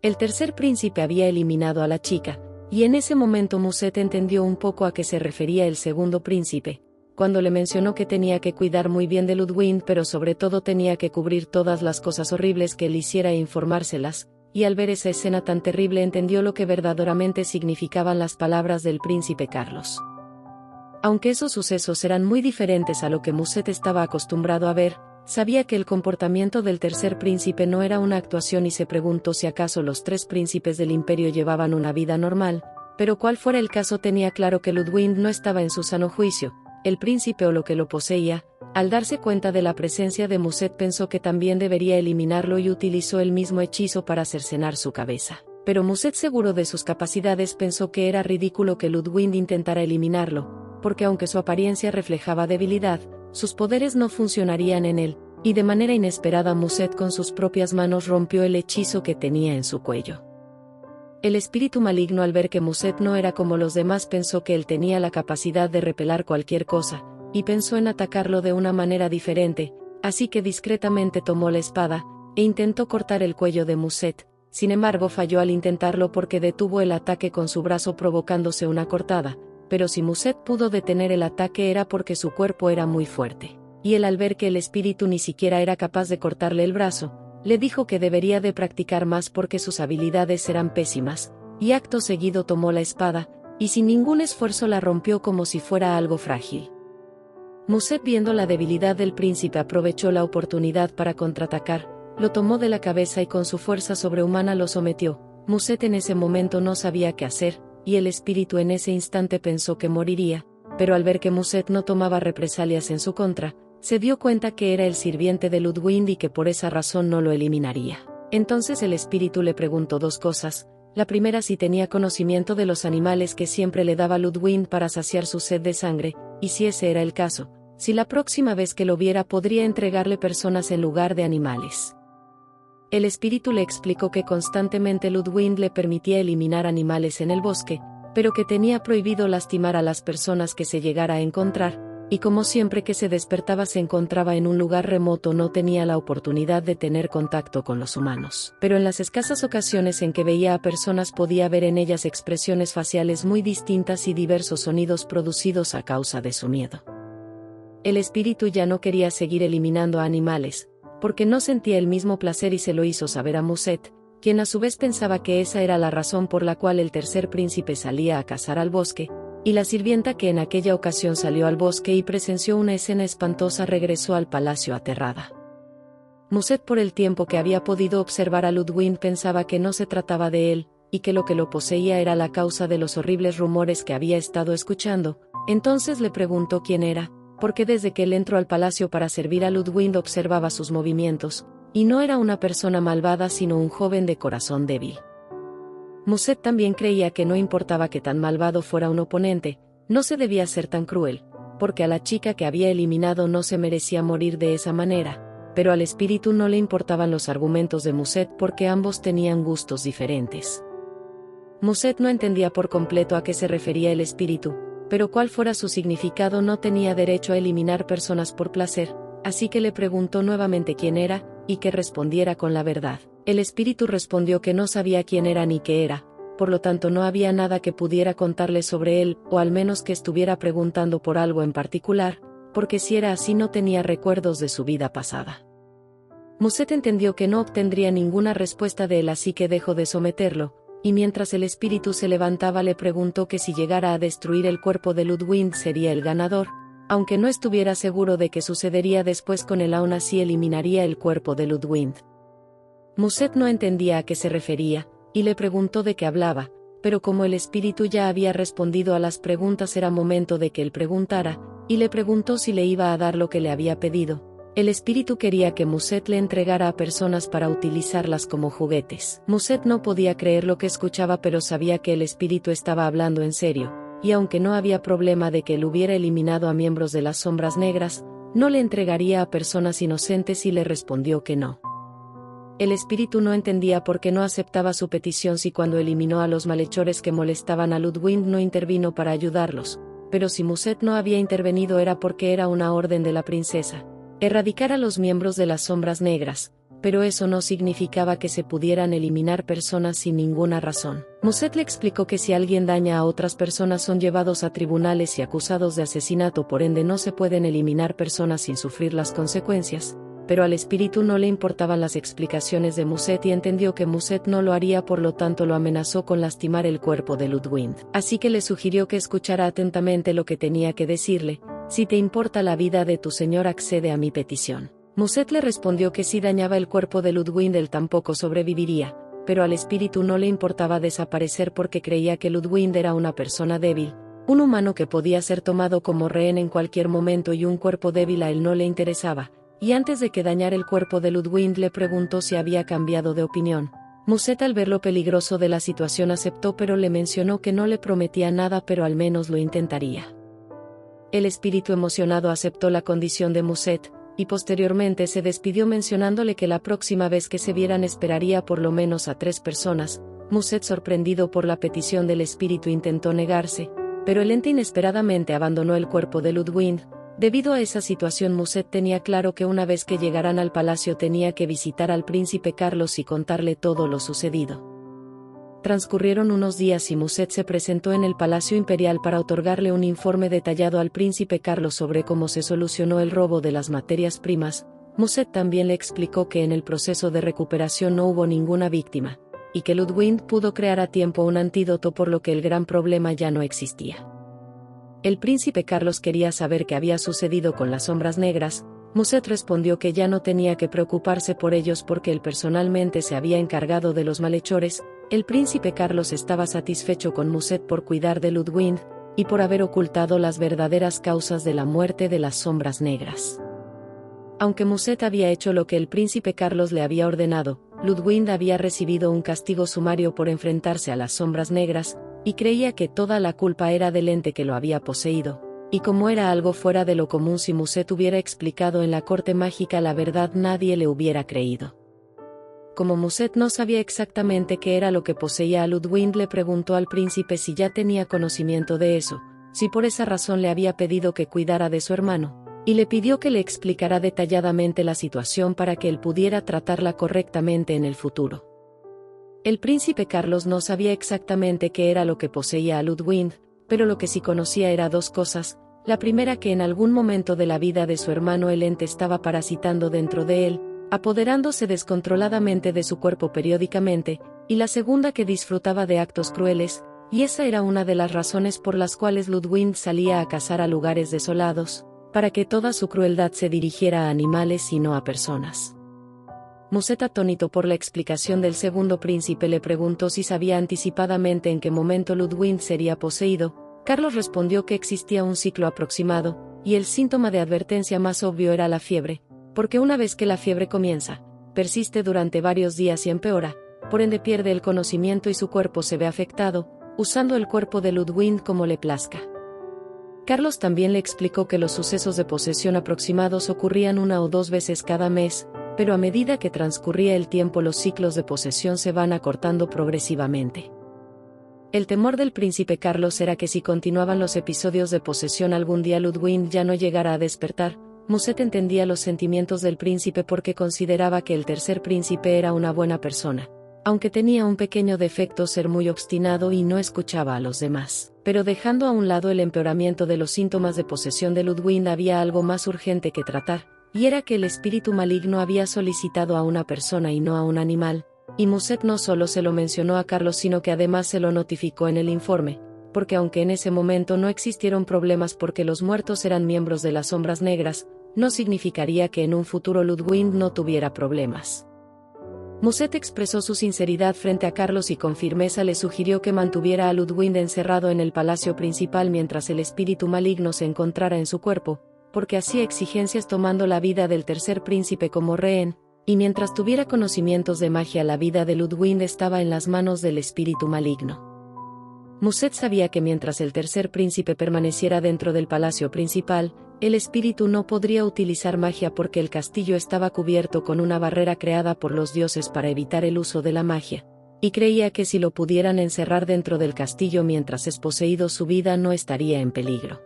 El tercer príncipe había eliminado a la chica, y en ese momento Musette entendió un poco a qué se refería el segundo príncipe, cuando le mencionó que tenía que cuidar muy bien de Ludwig, pero sobre todo tenía que cubrir todas las cosas horribles que él hiciera e informárselas, y al ver esa escena tan terrible entendió lo que verdaderamente significaban las palabras del príncipe Carlos. Aunque esos sucesos eran muy diferentes a lo que Musette estaba acostumbrado a ver, sabía que el comportamiento del tercer príncipe no era una actuación y se preguntó si acaso los tres príncipes del imperio llevaban una vida normal, pero cual fuera el caso tenía claro que Ludwig no estaba en su sano juicio. El príncipe o lo que lo poseía, al darse cuenta de la presencia de Musette pensó que también debería eliminarlo y utilizó el mismo hechizo para cercenar su cabeza. Pero Musette, seguro de sus capacidades, pensó que era ridículo que Ludwig intentara eliminarlo, porque aunque su apariencia reflejaba debilidad, sus poderes no funcionarían en él, y de manera inesperada Musette con sus propias manos rompió el hechizo que tenía en su cuello. El espíritu maligno, al ver que Musette no era como los demás, pensó que él tenía la capacidad de repeler cualquier cosa, y pensó en atacarlo de una manera diferente, así que discretamente tomó la espada, e intentó cortar el cuello de Musette. Sin embargo falló al intentarlo porque detuvo el ataque con su brazo provocándose una cortada, pero si Musette pudo detener el ataque era porque su cuerpo era muy fuerte, y él, al ver que el espíritu ni siquiera era capaz de cortarle el brazo, le dijo que debería de practicar más porque sus habilidades eran pésimas, y acto seguido tomó la espada, y sin ningún esfuerzo la rompió como si fuera algo frágil. Musette, viendo la debilidad del príncipe, aprovechó la oportunidad para contraatacar, lo tomó de la cabeza y con su fuerza sobrehumana lo sometió. Musette en ese momento no sabía qué hacer, y el espíritu en ese instante pensó que moriría, pero al ver que Musette no tomaba represalias en su contra, se dio cuenta que era el sirviente de Ludwig y que por esa razón no lo eliminaría. Entonces el espíritu le preguntó dos cosas. La primera, si tenía conocimiento de los animales que siempre le daba Ludwig para saciar su sed de sangre, y si ese era el caso, si la próxima vez que lo viera podría entregarle personas en lugar de animales. El espíritu le explicó que constantemente Ludwig le permitía eliminar animales en el bosque, pero que tenía prohibido lastimar a las personas que se llegara a encontrar, y como siempre que se despertaba se encontraba en un lugar remoto no tenía la oportunidad de tener contacto con los humanos. Pero en las escasas ocasiones en que veía a personas podía ver en ellas expresiones faciales muy distintas y diversos sonidos producidos a causa de su miedo. El espíritu ya no quería seguir eliminando a animales, porque no sentía el mismo placer y se lo hizo saber a Musette, quien a su vez pensaba que esa era la razón por la cual el tercer príncipe salía a cazar al bosque, y la sirvienta que en aquella ocasión salió al bosque y presenció una escena espantosa regresó al palacio aterrada. Musette, por el tiempo que había podido observar a Ludwig, pensaba que no se trataba de él, y que lo que lo poseía era la causa de los horribles rumores que había estado escuchando. Entonces le preguntó quién era, porque desde que él entró al palacio para servir a Ludwig observaba sus movimientos, y no era una persona malvada sino un joven de corazón débil. Musette también creía que no importaba que tan malvado fuera un oponente, no se debía ser tan cruel, porque a la chica que había eliminado no se merecía morir de esa manera, pero al espíritu no le importaban los argumentos de Musette porque ambos tenían gustos diferentes. Musette no entendía por completo a qué se refería el espíritu, pero cuál fuera su significado no tenía derecho a eliminar personas por placer, así que le preguntó nuevamente quién era, y que respondiera con la verdad. El espíritu respondió que no sabía quién era ni qué era, por lo tanto no había nada que pudiera contarle sobre él, o al menos que estuviera preguntando por algo en particular, porque si era así no tenía recuerdos de su vida pasada. Musette entendió que no obtendría ninguna respuesta de él, así que dejó de someterlo, y mientras el espíritu se levantaba le preguntó que si llegara a destruir el cuerpo de Ludwig sería el ganador, aunque no estuviera seguro de qué sucedería después con él, aún así eliminaría el cuerpo de Ludwig. Musette no entendía a qué se refería, y le preguntó de qué hablaba, pero como el espíritu ya había respondido a las preguntas era momento de que él preguntara, y le preguntó si le iba a dar lo que le había pedido. El espíritu quería que Musette le entregara a personas para utilizarlas como juguetes. Musette no podía creer lo que escuchaba, pero sabía que el espíritu estaba hablando en serio, y aunque no había problema de que él hubiera eliminado a miembros de las sombras negras, no le entregaría a personas inocentes y le respondió que no. El espíritu no entendía por qué no aceptaba su petición si cuando eliminó a los malhechores que molestaban a Ludwig no intervino para ayudarlos, pero si Musette no había intervenido era porque era una orden de la princesa. Erradicar a los miembros de las sombras negras, pero eso no significaba que se pudieran eliminar personas sin ninguna razón. Muset le explicó que si alguien daña a otras personas son llevados a tribunales y acusados de asesinato, por ende no se pueden eliminar personas sin sufrir las consecuencias. Pero al espíritu no le importaban las explicaciones de Muset y entendió que Muset no lo haría, por lo tanto lo amenazó con lastimar el cuerpo de Ludwig. Así que le sugirió que escuchara atentamente lo que tenía que decirle. Si te importa la vida de tu señor, accede a mi petición. Muset le respondió que si dañaba el cuerpo de Ludwig él tampoco sobreviviría, pero al espíritu no le importaba desaparecer porque creía que Ludwig era una persona débil, un humano que podía ser tomado como rehén en cualquier momento, y un cuerpo débil a él no le interesaba. Y antes de que dañara el cuerpo de Ludwig le preguntó si había cambiado de opinión. Muset, al ver lo peligroso de la situación, aceptó, pero le mencionó que no le prometía nada, pero al menos lo intentaría. El espíritu emocionado aceptó la condición de Muset, y posteriormente se despidió mencionándole que la próxima vez que se vieran esperaría por lo menos a 3 personas. Muset, sorprendido por la petición del espíritu, intentó negarse, pero el ente inesperadamente abandonó el cuerpo de Ludwig. Debido a esa situación, Muset tenía claro que una vez que llegaran al palacio tenía que visitar al príncipe Carlos y contarle todo lo sucedido. Transcurrieron unos días y Muset se presentó en el Palacio Imperial para otorgarle un informe detallado al príncipe Carlos sobre cómo se solucionó el robo de las materias primas. Muset también le explicó que en el proceso de recuperación no hubo ninguna víctima, y que Ludwig pudo crear a tiempo un antídoto, por lo que el gran problema ya no existía. El príncipe Carlos quería saber qué había sucedido con las sombras negras. Muset respondió que ya no tenía que preocuparse por ellos porque él personalmente se había encargado de los malhechores. El príncipe Carlos estaba satisfecho con Muset por cuidar de Ludwig, y por haber ocultado las verdaderas causas de la muerte de las sombras negras. Aunque Muset había hecho lo que el príncipe Carlos le había ordenado, Ludwig había recibido un castigo sumario por enfrentarse a las sombras negras, y creía que toda la culpa era del ente que lo había poseído. Y como era algo fuera de lo común, si Muset hubiera explicado en la corte mágica la verdad, nadie le hubiera creído. Como Muset no sabía exactamente qué era lo que poseía a Ludwig, le preguntó al príncipe si ya tenía conocimiento de eso, si por esa razón le había pedido que cuidara de su hermano, y le pidió que le explicara detalladamente la situación para que él pudiera tratarla correctamente en el futuro. El príncipe Carlos no sabía exactamente qué era lo que poseía a Ludwig, pero lo que sí conocía era 2 cosas. La primera, que en algún momento de la vida de su hermano el ente estaba parasitando dentro de él, apoderándose descontroladamente de su cuerpo periódicamente, y la segunda, que disfrutaba de actos crueles, y esa era una de las razones por las cuales Ludwig salía a cazar a lugares desolados, para que toda su crueldad se dirigiera a animales y no a personas. Muset, atónito por la explicación del segundo príncipe, le preguntó si sabía anticipadamente en qué momento Ludwig sería poseído. Carlos respondió que existía un ciclo aproximado, y el síntoma de advertencia más obvio era la fiebre, porque una vez que la fiebre comienza, persiste durante varios días y empeora, por ende pierde el conocimiento y su cuerpo se ve afectado, usando el cuerpo de Ludwig como le plazca. Carlos también le explicó que los sucesos de posesión aproximados ocurrían 1 o 2 veces cada mes, pero a medida que transcurría el tiempo los ciclos de posesión se van acortando progresivamente. El temor del príncipe Carlos era que si continuaban los episodios de posesión algún día Ludwig ya no llegara a despertar. Muset entendía los sentimientos del príncipe porque consideraba que el tercer príncipe era una buena persona, aunque tenía un pequeño defecto: ser muy obstinado y no escuchaba a los demás. Pero dejando a un lado el empeoramiento de los síntomas de posesión de Ludwig, había algo más urgente que tratar, y era que el espíritu maligno había solicitado a una persona y no a un animal, y Muset no solo se lo mencionó a Carlos sino que además se lo notificó en el informe, porque aunque en ese momento no existieron problemas porque los muertos eran miembros de las sombras negras, no significaría que en un futuro Ludwig no tuviera problemas. Muset expresó su sinceridad frente a Carlos y con firmeza le sugirió que mantuviera a Ludwig encerrado en el palacio principal mientras el espíritu maligno se encontrara en su cuerpo, porque hacía exigencias tomando la vida del tercer príncipe como rehén, y mientras tuviera conocimientos de magia la vida de Ludwig estaba en las manos del espíritu maligno. Muset sabía que mientras el tercer príncipe permaneciera dentro del palacio principal, el espíritu no podría utilizar magia porque el castillo estaba cubierto con una barrera creada por los dioses para evitar el uso de la magia, y creía que si lo pudieran encerrar dentro del castillo mientras es poseído su vida no estaría en peligro.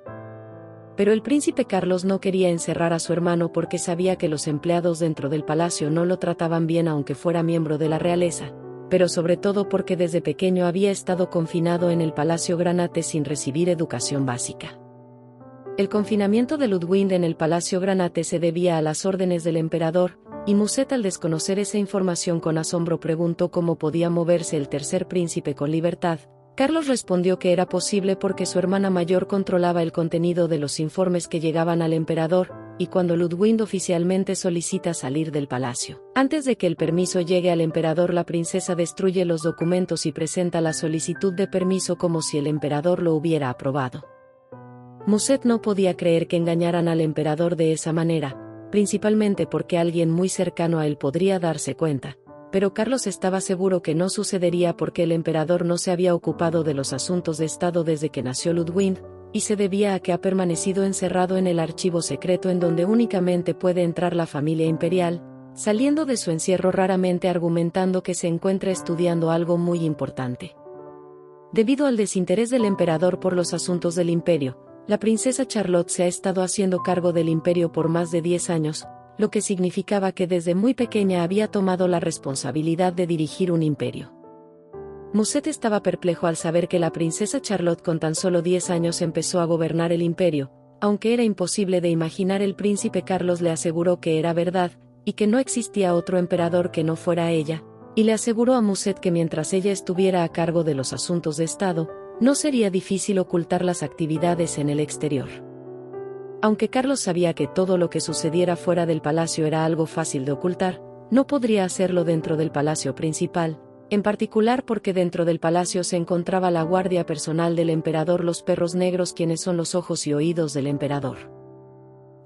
Pero el príncipe Carlos no quería encerrar a su hermano porque sabía que los empleados dentro del palacio no lo trataban bien aunque fuera miembro de la realeza, pero sobre todo porque desde pequeño había estado confinado en el Palacio Granate sin recibir educación básica. El confinamiento de Ludwig en el Palacio Granate se debía a las órdenes del emperador, y Muset, al desconocer esa información, con asombro preguntó cómo podía moverse el tercer príncipe con libertad. Carlos respondió que era posible porque su hermana mayor controlaba el contenido de los informes que llegaban al emperador, y cuando Ludwig oficialmente solicita salir del palacio, antes de que el permiso llegue al emperador, la princesa destruye los documentos y presenta la solicitud de permiso como si el emperador lo hubiera aprobado. Muset no podía creer que engañaran al emperador de esa manera, principalmente porque alguien muy cercano a él podría darse cuenta. Pero Carlos estaba seguro que no sucedería porque el emperador no se había ocupado de los asuntos de Estado desde que nació Ludwig, y se debía a que ha permanecido encerrado en el archivo secreto en donde únicamente puede entrar la familia imperial, saliendo de su encierro raramente, argumentando que se encuentra estudiando algo muy importante. Debido al desinterés del emperador por los asuntos del imperio, la princesa Charlotte se ha estado haciendo cargo del imperio por más de 10 años, lo que significaba que desde muy pequeña había tomado la responsabilidad de dirigir un imperio. Muset estaba perplejo al saber que la princesa Charlotte con tan solo 10 años empezó a gobernar el imperio, aunque era imposible de imaginar. El príncipe Carlos le aseguró que era verdad, y que no existía otro emperador que no fuera ella, y le aseguró a Muset que mientras ella estuviera a cargo de los asuntos de Estado, no sería difícil ocultar las actividades en el exterior. Aunque Carlos sabía que todo lo que sucediera fuera del palacio era algo fácil de ocultar, no podría hacerlo dentro del palacio principal, en particular porque dentro del palacio se encontraba la guardia personal del emperador, los perros negros, quienes son los ojos y oídos del emperador.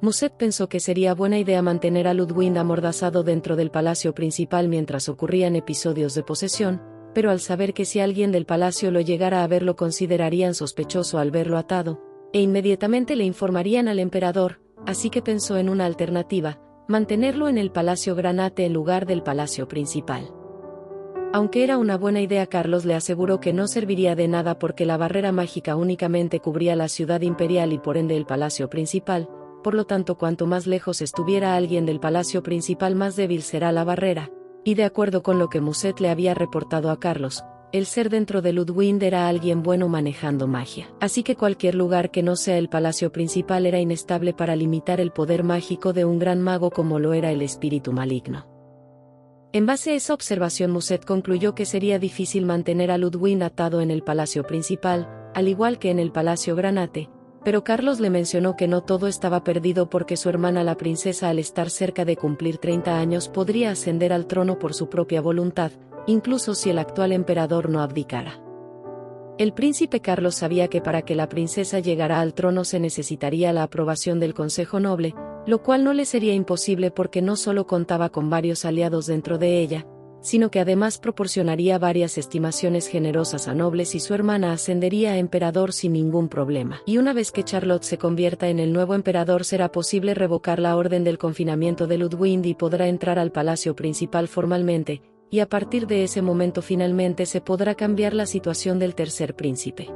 Muset pensó que sería buena idea mantener a Ludwig amordazado dentro del palacio principal mientras ocurrían episodios de posesión, pero al saber que si alguien del palacio lo llegara a ver lo considerarían sospechoso al verlo atado, e inmediatamente le informarían al emperador, así que pensó en una alternativa: mantenerlo en el Palacio Granate en lugar del palacio principal. Aunque era una buena idea, Carlos le aseguró que no serviría de nada porque la barrera mágica únicamente cubría la ciudad imperial y por ende el palacio principal, por lo tanto cuanto más lejos estuviera alguien del palacio principal más débil será la barrera, y de acuerdo con lo que Muset le había reportado a Carlos, el ser dentro de Ludwig era alguien bueno manejando magia. Así que cualquier lugar que no sea el palacio principal era inestable para limitar el poder mágico de un gran mago como lo era el espíritu maligno. En base a esa observación, Muset concluyó que sería difícil mantener a Ludwig atado en el palacio principal, al igual que en el Palacio Granate, pero Carlos le mencionó que no todo estaba perdido porque su hermana la princesa, al estar cerca de cumplir 30 años, podría ascender al trono por su propia voluntad, incluso si el actual emperador no abdicara. El príncipe Carlos sabía que para que la princesa llegara al trono se necesitaría la aprobación del Consejo Noble, lo cual no le sería imposible porque no solo contaba con varios aliados dentro de ella, sino que además proporcionaría varias estimaciones generosas a nobles y su hermana ascendería a emperador sin ningún problema. Y una vez que Charlotte se convierta en el nuevo emperador será posible revocar la orden del confinamiento de Ludwig y podrá entrar al palacio principal formalmente, y a partir de ese momento finalmente se podrá cambiar la situación del tercer príncipe.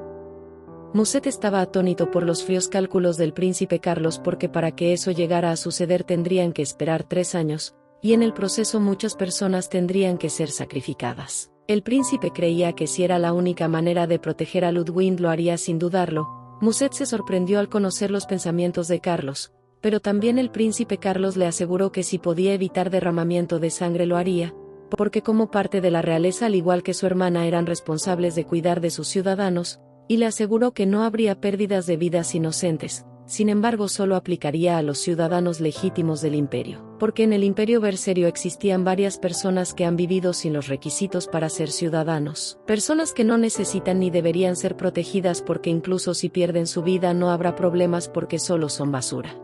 Muset estaba atónito por los fríos cálculos del príncipe Carlos porque para que eso llegara a suceder tendrían que esperar 3 años, y en el proceso muchas personas tendrían que ser sacrificadas. El príncipe creía que si era la única manera de proteger a Ludwig lo haría sin dudarlo. Muset se sorprendió al conocer los pensamientos de Carlos, pero también el príncipe Carlos le aseguró que si podía evitar derramamiento de sangre lo haría, porque como parte de la realeza al igual que su hermana eran responsables de cuidar de sus ciudadanos, y le aseguró que no habría pérdidas de vidas inocentes. Sin embargo, solo aplicaría a los ciudadanos legítimos del imperio, porque en el imperio berserio existían varias personas que han vivido sin los requisitos para ser ciudadanos, personas que no necesitan ni deberían ser protegidas porque incluso si pierden su vida no habrá problemas porque solo son basura.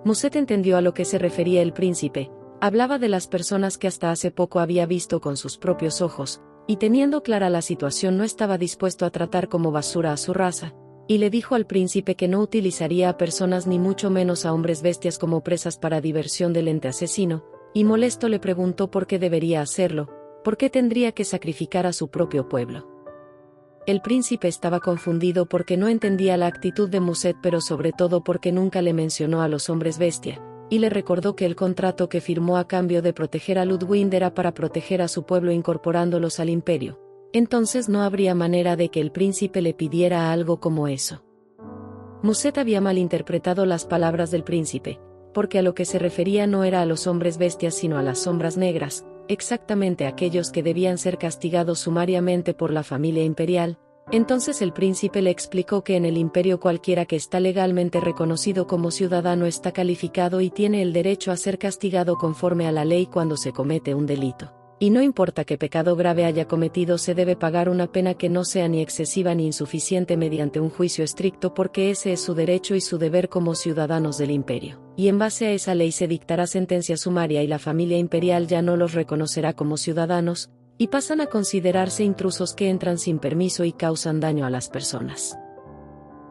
Muset entendió a lo que se refería el príncipe. Hablaba de las personas que hasta hace poco había visto con sus propios ojos, y teniendo clara la situación no estaba dispuesto a tratar como basura a su raza, y le dijo al príncipe que no utilizaría a personas ni mucho menos a hombres bestias como presas para diversión del ente asesino, y molesto le preguntó por qué debería hacerlo, por qué tendría que sacrificar a su propio pueblo. El príncipe estaba confundido porque no entendía la actitud de Muset, pero sobre todo porque nunca le mencionó a los hombres bestia, y le recordó que el contrato que firmó a cambio de proteger a Ludwig era para proteger a su pueblo incorporándolos al imperio. Entonces no habría manera de que el príncipe le pidiera algo como eso. Muset había malinterpretado las palabras del príncipe, porque a lo que se refería no era a los hombres bestias sino a las sombras negras, exactamente aquellos que debían ser castigados sumariamente por la familia imperial. Entonces el príncipe le explicó que en el imperio cualquiera que está legalmente reconocido como ciudadano está calificado y tiene el derecho a ser castigado conforme a la ley cuando se comete un delito. Y no importa qué pecado grave haya cometido, se debe pagar una pena que no sea ni excesiva ni insuficiente mediante un juicio estricto, porque ese es su derecho y su deber como ciudadanos del imperio. Y en base a esa ley se dictará sentencia sumaria y la familia imperial ya no los reconocerá como ciudadanos, y pasan a considerarse intrusos que entran sin permiso y causan daño a las personas.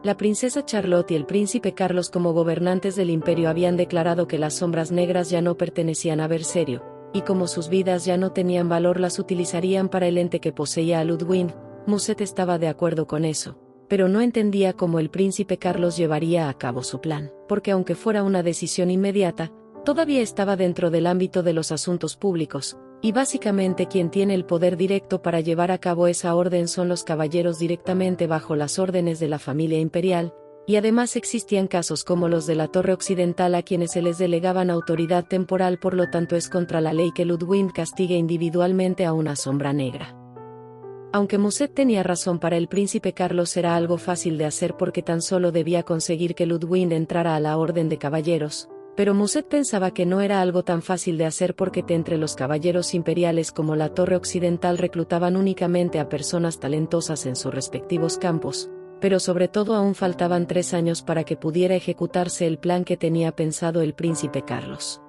La princesa Charlotte y el príncipe Carlos como gobernantes del imperio habían declarado que las sombras negras ya no pertenecían a Berserio, y como sus vidas ya no tenían valor las utilizarían para el ente que poseía a Ludwig. Muset estaba de acuerdo con eso, pero no entendía cómo el príncipe Carlos llevaría a cabo su plan, porque aunque fuera una decisión inmediata, todavía estaba dentro del ámbito de los asuntos públicos, y básicamente quien tiene el poder directo para llevar a cabo esa orden son los caballeros directamente bajo las órdenes de la familia imperial. Y además existían casos como los de la Torre Occidental a quienes se les delegaban autoridad temporal, por lo tanto es contra la ley que Ludwig castigue individualmente a una sombra negra. Aunque Muset tenía razón, para el príncipe Carlos era algo fácil de hacer porque tan solo debía conseguir que Ludwig entrara a la Orden de Caballeros, pero Muset pensaba que no era algo tan fácil de hacer porque entre los caballeros imperiales como la Torre Occidental reclutaban únicamente a personas talentosas en sus respectivos campos, pero sobre todo aún faltaban 3 años para que pudiera ejecutarse el plan que tenía pensado el príncipe Carlos.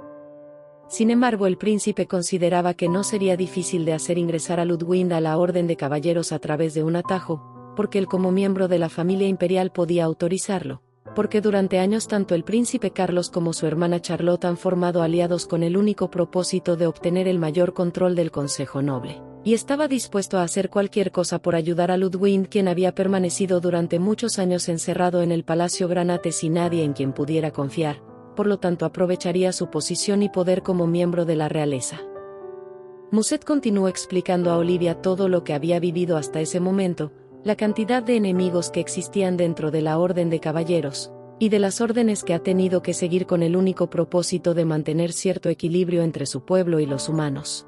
Sin embargo, el príncipe consideraba que no sería difícil de hacer ingresar a Ludwig a la Orden de Caballeros a través de un atajo, porque él como miembro de la familia imperial podía autorizarlo, porque durante años tanto el príncipe Carlos como su hermana Charlotte han formado aliados con el único propósito de obtener el mayor control del Consejo Noble. Y estaba dispuesto a hacer cualquier cosa por ayudar a Ludwig, quien había permanecido durante muchos años encerrado en el Palacio Granate sin nadie en quien pudiera confiar, por lo tanto aprovecharía su posición y poder como miembro de la realeza. Muset continuó explicando a Olivia todo lo que había vivido hasta ese momento, la cantidad de enemigos que existían dentro de la Orden de Caballeros, y de las órdenes que ha tenido que seguir con el único propósito de mantener cierto equilibrio entre su pueblo y los humanos.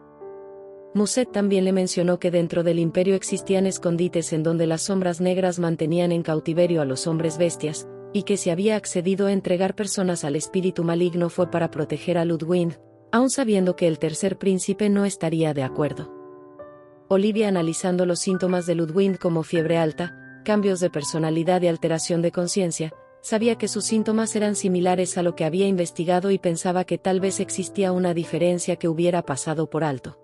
Muset también le mencionó que dentro del imperio existían escondites en donde las sombras negras mantenían en cautiverio a los hombres bestias, y que si había accedido a entregar personas al espíritu maligno fue para proteger a Ludwig, aun sabiendo que el tercer príncipe no estaría de acuerdo. Olivia, analizando los síntomas de Ludwig como fiebre alta, cambios de personalidad y alteración de conciencia, sabía que sus síntomas eran similares a lo que había investigado y pensaba que tal vez existía una diferencia que hubiera pasado por alto.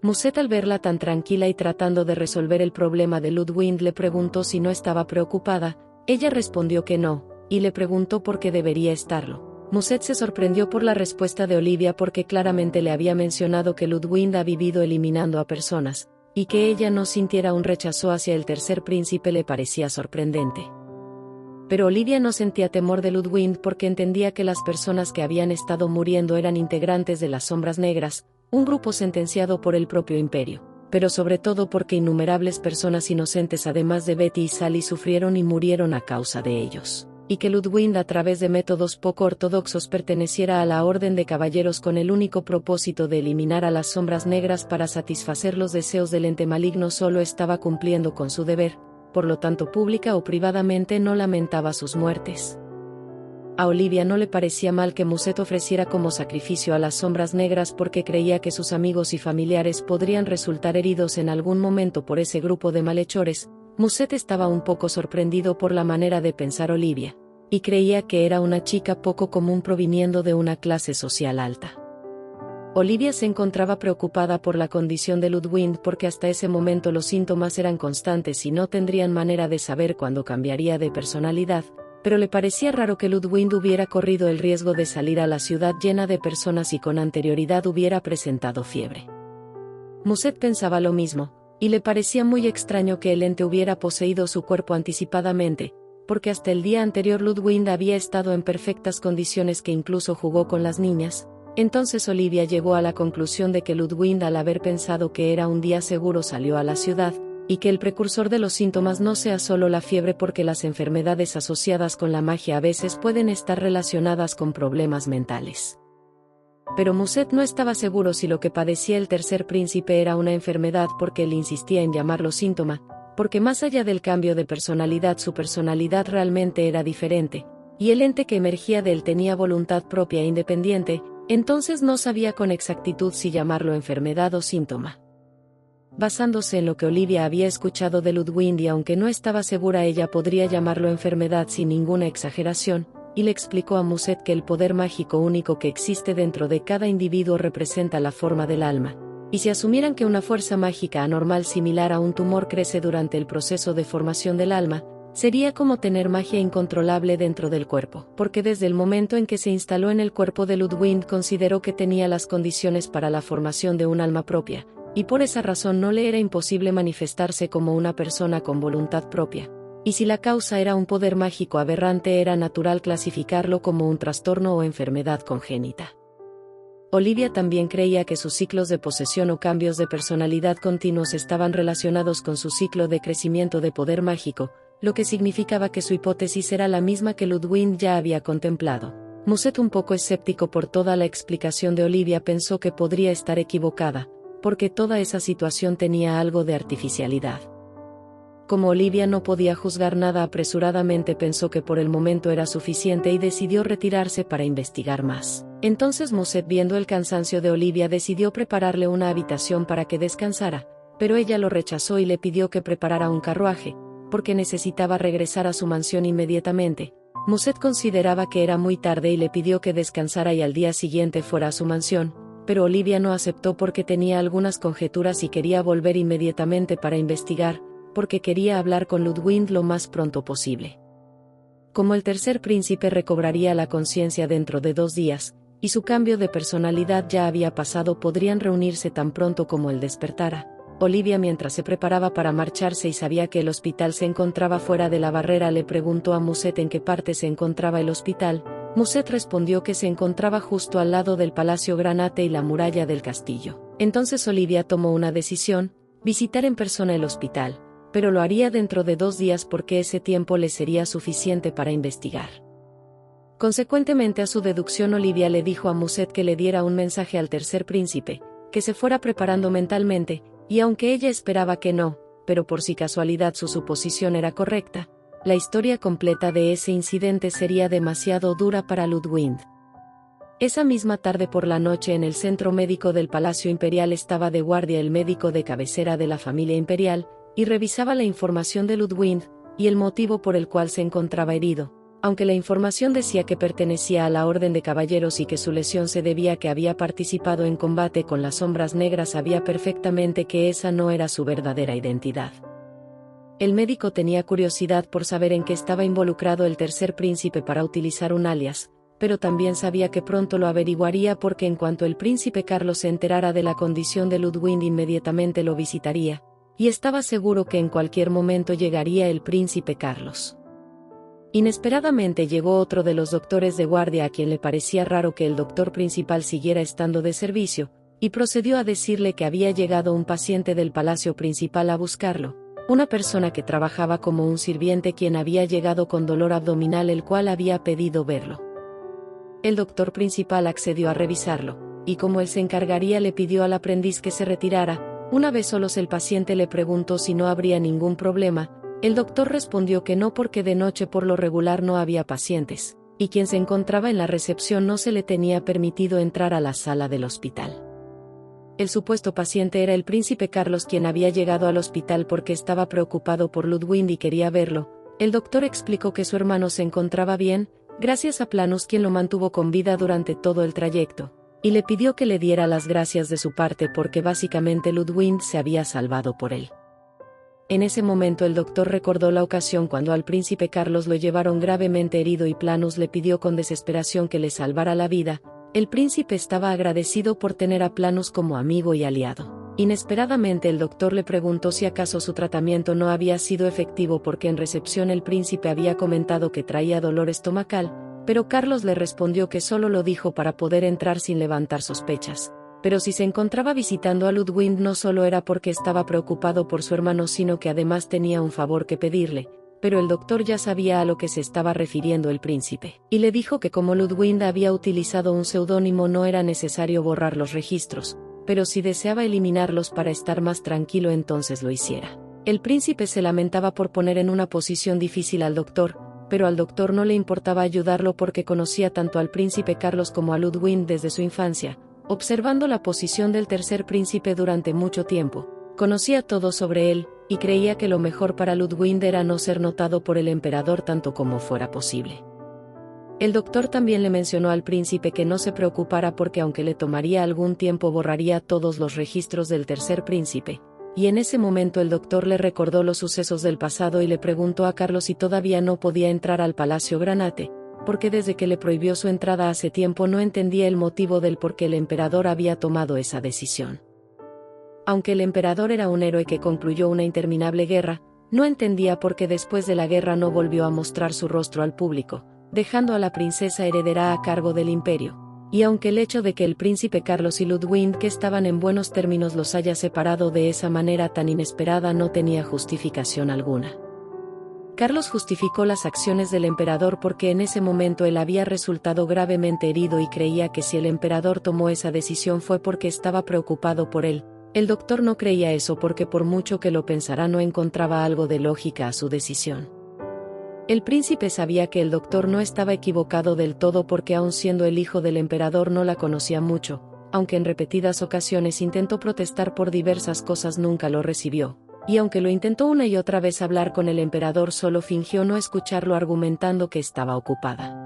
Muset, al verla tan tranquila y tratando de resolver el problema de Ludwig, le preguntó si no estaba preocupada. Ella respondió que no, y le preguntó por qué debería estarlo. Muset se sorprendió por la respuesta de Olivia porque claramente le había mencionado que Ludwig ha vivido eliminando a personas, y que ella no sintiera un rechazo hacia el tercer príncipe le parecía sorprendente. Pero Olivia no sentía temor de Ludwig porque entendía que las personas que habían estado muriendo eran integrantes de las Sombras Negras, un grupo sentenciado por el propio imperio, pero sobre todo porque innumerables personas inocentes además de Betty y Sally sufrieron y murieron a causa de ellos, y que Ludwig a través de métodos poco ortodoxos perteneciera a la Orden de Caballeros con el único propósito de eliminar a las Sombras Negras para satisfacer los deseos del ente maligno solo estaba cumpliendo con su deber, por lo tanto pública o privadamente no lamentaba sus muertes. A Olivia no le parecía mal que Muset ofreciera como sacrificio a las Sombras Negras porque creía que sus amigos y familiares podrían resultar heridos en algún momento por ese grupo de malhechores. Muset estaba un poco sorprendido por la manera de pensar Olivia, y creía que era una chica poco común proviniendo de una clase social alta. Olivia se encontraba preocupada por la condición de Ludwig porque hasta ese momento los síntomas eran constantes y no tendrían manera de saber cuándo cambiaría de personalidad, pero le parecía raro que Ludwig hubiera corrido el riesgo de salir a la ciudad llena de personas y con anterioridad hubiera presentado fiebre. Muset pensaba lo mismo, y le parecía muy extraño que el ente hubiera poseído su cuerpo anticipadamente, porque hasta el día anterior Ludwig había estado en perfectas condiciones, que incluso jugó con las niñas. Entonces Olivia llegó a la conclusión de que Ludwig, al haber pensado que era un día seguro, salió a la ciudad, y que el precursor de los síntomas no sea solo la fiebre, porque las enfermedades asociadas con la magia a veces pueden estar relacionadas con problemas mentales. Pero Musset no estaba seguro si lo que padecía el tercer príncipe era una enfermedad, porque él insistía en llamarlo síntoma, porque más allá del cambio de personalidad, su personalidad realmente era diferente, y el ente que emergía de él tenía voluntad propia e independiente. Entonces no sabía con exactitud si llamarlo enfermedad o síntoma. Basándose en lo que Olivia había escuchado de Ludwig, y aunque no estaba segura, ella podría llamarlo enfermedad sin ninguna exageración, y le explicó a Musset que el poder mágico único que existe dentro de cada individuo representa la forma del alma, y si asumieran que una fuerza mágica anormal similar a un tumor crece durante el proceso de formación del alma, sería como tener magia incontrolable dentro del cuerpo, porque desde el momento en que se instaló en el cuerpo de Ludwig consideró que tenía las condiciones para la formación de un alma propia, y por esa razón no le era imposible manifestarse como una persona con voluntad propia. Y si la causa era un poder mágico aberrante, era natural clasificarlo como un trastorno o enfermedad congénita. Olivia también creía que sus ciclos de posesión o cambios de personalidad continuos estaban relacionados con su ciclo de crecimiento de poder mágico, lo que significaba que su hipótesis era la misma que Ludwig ya había contemplado. Musset, un poco escéptico por toda la explicación de Olivia, pensó que podría estar equivocada, porque toda esa situación tenía algo de artificialidad. Como Olivia no podía juzgar nada apresuradamente, pensó que por el momento era suficiente y decidió retirarse para investigar más. Entonces Musset, viendo el cansancio de Olivia, decidió prepararle una habitación para que descansara, pero ella lo rechazó y le pidió que preparara un carruaje, porque necesitaba regresar a su mansión inmediatamente. Musset consideraba que era muy tarde y le pidió que descansara y al día siguiente fuera a su mansión, pero Olivia no aceptó porque tenía algunas conjeturas y quería volver inmediatamente para investigar, porque quería hablar con Ludwig lo más pronto posible. Como el tercer príncipe recobraría la conciencia dentro de 2 días, y su cambio de personalidad ya había pasado, podrían reunirse tan pronto como él despertara. Olivia, mientras se preparaba para marcharse y sabía que el hospital se encontraba fuera de la barrera, le preguntó a Musset en qué parte se encontraba el hospital. Musset respondió que se encontraba justo al lado del Palacio Granate y la muralla del castillo. Entonces Olivia tomó una decisión: visitar en persona el hospital, pero lo haría dentro de 2 días porque ese tiempo le sería suficiente para investigar. Consecuentemente a su deducción, Olivia le dijo a Musset que le diera un mensaje al tercer príncipe, que se fuera preparando mentalmente, y aunque ella esperaba que no, pero por si casualidad su suposición era correcta, la historia completa de ese incidente sería demasiado dura para Ludwig. Esa misma tarde por la noche, en el centro médico del Palacio Imperial, estaba de guardia el médico de cabecera de la familia imperial, y revisaba la información de Ludwig, y el motivo por el cual se encontraba herido. Aunque la información decía que pertenecía a la Orden de Caballeros y que su lesión se debía a que había participado en combate con las Sombras Negras, sabía perfectamente que esa no era su verdadera identidad. El médico tenía curiosidad por saber en qué estaba involucrado el tercer príncipe para utilizar un alias, pero también sabía que pronto lo averiguaría, porque en cuanto el príncipe Carlos se enterara de la condición de Ludwig, inmediatamente lo visitaría, y estaba seguro que en cualquier momento llegaría el príncipe Carlos. Inesperadamente llegó otro de los doctores de guardia, a quien le parecía raro que el doctor principal siguiera estando de servicio, y procedió a decirle que había llegado un paciente del palacio principal a buscarlo, una persona que trabajaba como un sirviente, quien había llegado con dolor abdominal, el cual había pedido verlo. El doctor principal accedió a revisarlo, y como él se encargaría, le pidió al aprendiz que se retirara. Una vez solos, el paciente le preguntó si no habría ningún problema. El doctor respondió que no, porque de noche por lo regular no había pacientes, y quien se encontraba en la recepción no se le tenía permitido entrar a la sala del hospital. El supuesto paciente era el príncipe Carlos, quien había llegado al hospital porque estaba preocupado por Ludwig y quería verlo. El doctor explicó que su hermano se encontraba bien, gracias a Planus, quien lo mantuvo con vida durante todo el trayecto, y le pidió que le diera las gracias de su parte, porque básicamente Ludwig se había salvado por él. En ese momento el doctor recordó la ocasión cuando al príncipe Carlos lo llevaron gravemente herido y Planus le pidió con desesperación que le salvara la vida. El príncipe estaba agradecido por tener a Planus como amigo y aliado. Inesperadamente el doctor le preguntó si acaso su tratamiento no había sido efectivo porque en recepción el príncipe había comentado que traía dolor estomacal, pero Carlos le respondió que solo lo dijo para poder entrar sin levantar sospechas. Pero si se encontraba visitando a Ludwig no solo era porque estaba preocupado por su hermano sino que además tenía un favor que pedirle, pero el doctor ya sabía a lo que se estaba refiriendo el príncipe, y le dijo que como Ludwig había utilizado un seudónimo no era necesario borrar los registros, pero si deseaba eliminarlos para estar más tranquilo entonces lo hiciera. El príncipe se lamentaba por poner en una posición difícil al doctor, pero al doctor no le importaba ayudarlo porque conocía tanto al príncipe Carlos como a Ludwig desde su infancia, observando la posición del tercer príncipe durante mucho tiempo. Conocía todo sobre él, y creía que lo mejor para Ludwig era no ser notado por el emperador tanto como fuera posible. El doctor también le mencionó al príncipe que no se preocupara porque aunque le tomaría algún tiempo borraría todos los registros del tercer príncipe, y en ese momento el doctor le recordó los sucesos del pasado y le preguntó a Carlos si todavía no podía entrar al Palacio Granate, porque desde que le prohibió su entrada hace tiempo no entendía el motivo del por qué el emperador había tomado esa decisión. Aunque el emperador era un héroe que concluyó una interminable guerra, no entendía por qué después de la guerra no volvió a mostrar su rostro al público, dejando a la princesa heredera a cargo del imperio. Y aunque el hecho de que el príncipe Carlos y Ludwig que estaban en buenos términos los haya separado de esa manera tan inesperada no tenía justificación alguna. Carlos justificó las acciones del emperador porque en ese momento él había resultado gravemente herido y creía que si el emperador tomó esa decisión fue porque estaba preocupado por él. El doctor no creía eso porque por mucho que lo pensara no encontraba algo de lógica a su decisión. El príncipe sabía que el doctor no estaba equivocado del todo porque aun siendo el hijo del emperador no la conocía mucho, aunque en repetidas ocasiones intentó protestar por diversas cosas nunca lo recibió. Y aunque lo intentó una y otra vez hablar con el emperador solo fingió no escucharlo argumentando que estaba ocupada.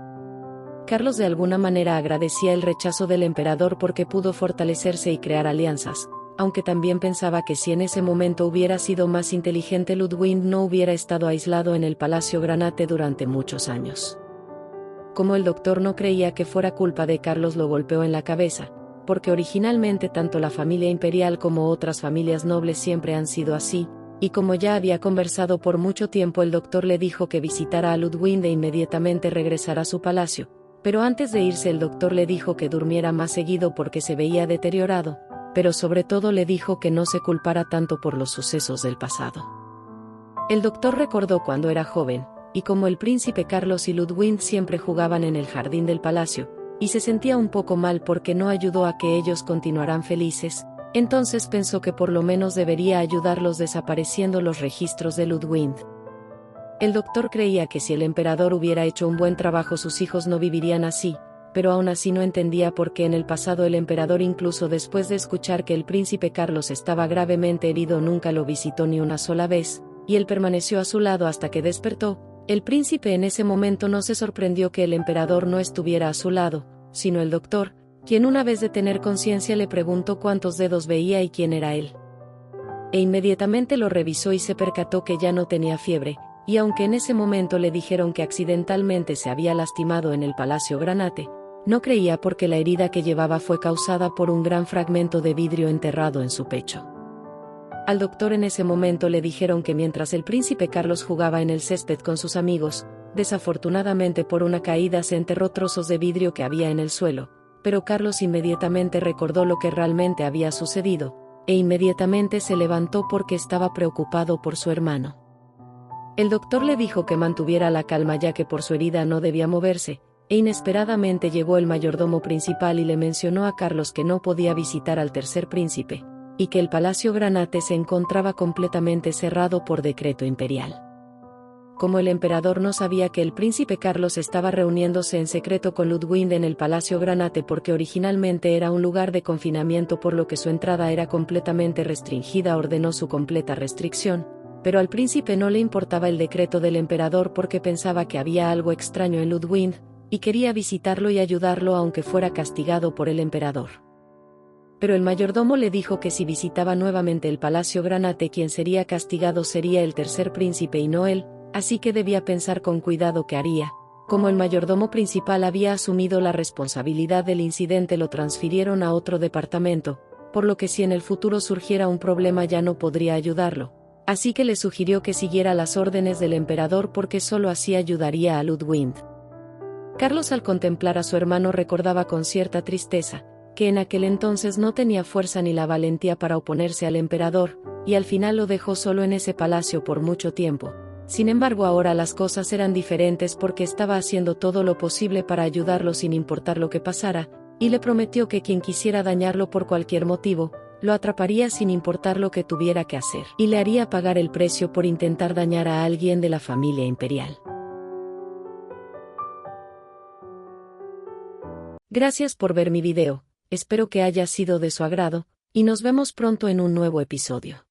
Carlos de alguna manera agradecía el rechazo del emperador porque pudo fortalecerse y crear alianzas, aunque también pensaba que si en ese momento hubiera sido más inteligente Ludwig no hubiera estado aislado en el Palacio Granate durante muchos años. Como el doctor no creía que fuera culpa de Carlos lo golpeó en la cabeza, porque originalmente tanto la familia imperial como otras familias nobles siempre han sido así, y como ya había conversado por mucho tiempo el doctor le dijo que visitara a Ludwig e inmediatamente regresara a su palacio, pero antes de irse el doctor le dijo que durmiera más seguido porque se veía deteriorado, pero sobre todo le dijo que no se culpara tanto por los sucesos del pasado. El doctor recordó cuando era joven, y como el príncipe Carlos y Ludwig siempre jugaban en el jardín del palacio, y se sentía un poco mal porque no ayudó a que ellos continuaran felices, entonces pensó que por lo menos debería ayudarlos desapareciendo los registros de Ludwig. El doctor creía que si el emperador hubiera hecho un buen trabajo sus hijos no vivirían así, pero aún así no entendía por qué en el pasado el emperador incluso después de escuchar que el príncipe Carlos estaba gravemente herido nunca lo visitó ni una sola vez, y él permaneció a su lado hasta que despertó. El príncipe en ese momento no se sorprendió que el emperador no estuviera a su lado, sino el doctor, quien una vez de tener conciencia le preguntó cuántos dedos veía y quién era él. E inmediatamente lo revisó y se percató que ya no tenía fiebre, y aunque en ese momento le dijeron que accidentalmente se había lastimado en el Palacio Granate, no creía porque la herida que llevaba fue causada por un gran fragmento de vidrio enterrado en su pecho. Al doctor en ese momento le dijeron que mientras el príncipe Carlos jugaba en el césped con sus amigos, desafortunadamente por una caída se enterró trozos de vidrio que había en el suelo, pero Carlos inmediatamente recordó lo que realmente había sucedido, e inmediatamente se levantó porque estaba preocupado por su hermano. El doctor le dijo que mantuviera la calma ya que por su herida no debía moverse, e inesperadamente llegó el mayordomo principal y le mencionó a Carlos que no podía visitar al tercer príncipe, y que el Palacio Granate se encontraba completamente cerrado por decreto imperial. Como el emperador no sabía que el príncipe Carlos estaba reuniéndose en secreto con Ludwig en el Palacio Granate porque originalmente era un lugar de confinamiento por lo que su entrada era completamente restringida, ordenó su completa restricción, pero al príncipe no le importaba el decreto del emperador porque pensaba que había algo extraño en Ludwig, y quería visitarlo y ayudarlo aunque fuera castigado por el emperador. Pero el mayordomo le dijo que si visitaba nuevamente el Palacio Granate quien sería castigado sería el tercer príncipe y no él, así que debía pensar con cuidado qué haría. Como el mayordomo principal había asumido la responsabilidad del incidente lo transfirieron a otro departamento, por lo que si en el futuro surgiera un problema ya no podría ayudarlo. Así que le sugirió que siguiera las órdenes del emperador porque solo así ayudaría a Ludwig. Carlos, al contemplar a su hermano, recordaba con cierta tristeza que en aquel entonces no tenía fuerza ni la valentía para oponerse al emperador, y al final lo dejó solo en ese palacio por mucho tiempo. Sin embargo, ahora las cosas eran diferentes porque estaba haciendo todo lo posible para ayudarlo sin importar lo que pasara, y le prometió que quien quisiera dañarlo por cualquier motivo, lo atraparía sin importar lo que tuviera que hacer, y le haría pagar el precio por intentar dañar a alguien de la familia imperial. Gracias por ver mi video, espero que haya sido de su agrado, y nos vemos pronto en un nuevo episodio.